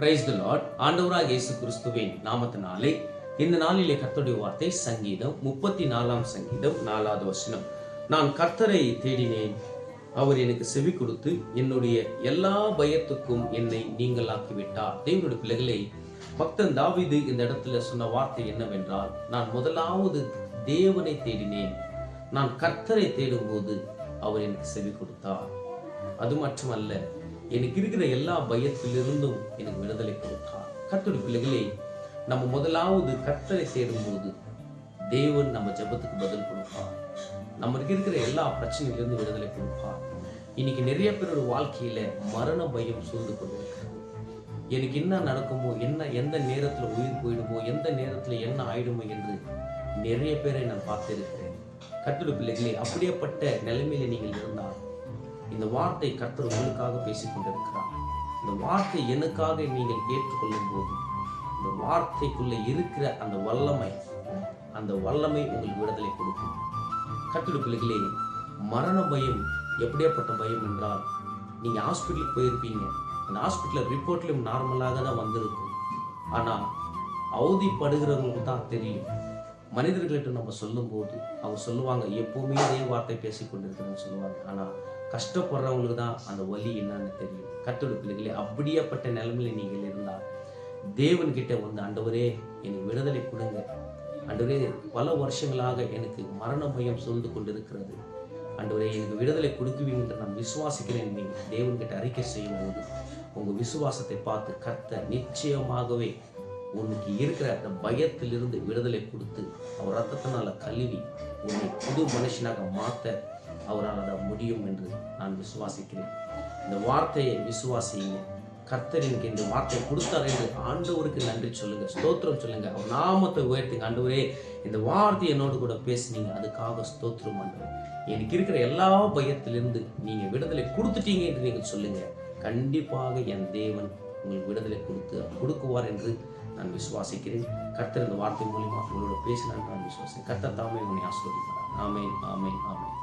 Praise the Lord. ஆண்டவராகிய இயேசு கிறிஸ்துவின் நாமத்தினாலே இந்த நாளிலே கர்த்தருடைய வார்த்தை சங்கீதம் 34 சங்கீதம் 4வது வசனம். நான் கர்த்தரை தேடினேன், அவர் எனக்கு செவி கொடுத்து என்னுடைய எல்லா பயத்துக்கும் என்னை நீங்களாக்கி விட்டார். தேவனுடைய பிள்ளைகளை, பக்தன் தாவீது இந்த இடத்துல சொன்ன வார்த்தை என்னவென்றால், நான் முதலாவது தேவனை தேடினேன், நான் கர்த்தரை தேடும்போது அவர் எனக்கு செவி கொடுத்தார். அது மட்டுமல்ல, எனக்கு இருக்கிற எல்லா பயத்திலிருந்தும் எனக்கு விடுதலை கொடுத்தார். கர்த்தருடைய பிள்ளைகளே, நம்ம முதலாவது கர்த்தரை தேடும்போது தேவன் நம்ம ஜெபத்துக்கு பதில் கொடுப்பார். நமக்கு இருக்கிற எல்லா பிரச்சனையிலிருந்து விடுதலை கொடுப்பார். இன்னைக்கு நிறைய பேரோட வாழ்க்கையில மரண பயம் சூழ்ந்து கொண்டிருக்கிறது. எனக்கு என்ன நடக்குமோ, எந்த நேரத்துல உயிர் போயிடுமோ, எந்த நேரத்துல என்ன ஆயிடுமோ என்று நிறைய பேரை நான் பார்த்திருக்கிறேன். கர்த்தருடைய பிள்ளைகளே, அப்படியேப்பட்ட நிலைமையில நீங்கள் இருந்தால் இந்த வார்த்தை கர்த்தர் உங்களுக்காக பேசிக் கொண்டிருக்கிறார். இந்த வார்த்தை எனக்காக நீங்கள் ஏற்றுக்கொள்ளும் போது இந்த வார்த்தைக்குள்ள இருக்கிற அந்த வல்லமை உங்களுக்கு விடுதலை கொடுக்கும். கர்த்தருடைய பிள்ளைகளே, மரண பயம் எப்படியாப்பட்ட பயம் என்றால், நீங்க ஹாஸ்பிட்டலுக்கு போயிருப்பீங்க, அந்த ஹாஸ்பிட்டல் ரிப்போர்ட்லயும் நார்மலாக தான் வந்திருக்கும். ஆனா அவதிப்படுகிறவங்களுக்கு தான் தெரியும். மனிதர்கள்ட்ட நம்ம சொல்லும் போது அவங்க சொல்லுவாங்க, எப்பவுமே இதே வார்த்தை பேசிக் கொண்டிருக்கிறேன்னு சொல்லுவாங்க. ஆனா கஷ்டப்படுறவங்களுக்கு தான் அந்த வலி என்னன்னு தெரியும். கர்த்தருடைய பிள்ளைகளே, அப்படியேப்பட்ட நிலைமையில நீங்கள் இருந்தால் தேவன்கிட்ட வந்து, ஆண்டவரே எனக்கு விடுதலை கொடுங்க, ஆண்டவரே பல வருஷங்களாக எனக்கு மரண பயம் சூழ்ந்து கொண்டிருக்கிறது, ஆண்டவரே எனக்கு விடுதலை கொடுக்குவீங்க நான் விசுவாசிக்கிறேன், நீங்கள் தேவன்கிட்ட அறிக்கை செய்யும் போது உங்க விசுவாசத்தை பார்த்து கர்த்தர் நிச்சயமாகவே உனக்கு இருக்கிற அந்த பயத்திலிருந்து விடுதலை கொடுத்து அவர் ரத்தத்தினால கழுவி உன்னை புது மனுஷனாக மாற்ற அவரால் அதை முடியும் என்று நான் விசுவாசிக்கிறேன். இந்த வார்த்தையை விசுவாசிங்க. கர்த்தர் எனக்கு இந்த வார்த்தையை கொடுத்தார் என்று ஆண்டவருக்கு நன்றி சொல்லுங்க, ஸ்தோத்திரம் சொல்லுங்க, அவர் நாமத்தை உயர்த்துங்க. ஆண்டவரே, இந்த வார்த்தை என்னோடு கூட பேசுனீங்க, அதுக்காக ஸ்தோத்திரம் ஆண்டவரே. எனக்கு இருக்கிற எல்லா பயத்திலிருந்து நீங்க விடுதலை கொடுத்துட்டீங்க என்று நீங்கள் சொல்லுங்க. கண்டிப்பாக என் தேவன் உங்களுக்கு விடுதலை கொடுக்குவார் என்று நான் விசுவாசிக்கிறேன். கர்த்தர் இந்த வார்த்தை மூலமா உங்களோட பேசினார் நான் விசுவாசிக்கிறேன். கர்த்தர் தாமே உன்னை ஆசீர்வதிப்பார். ஆமென், ஆமென், ஆமென்.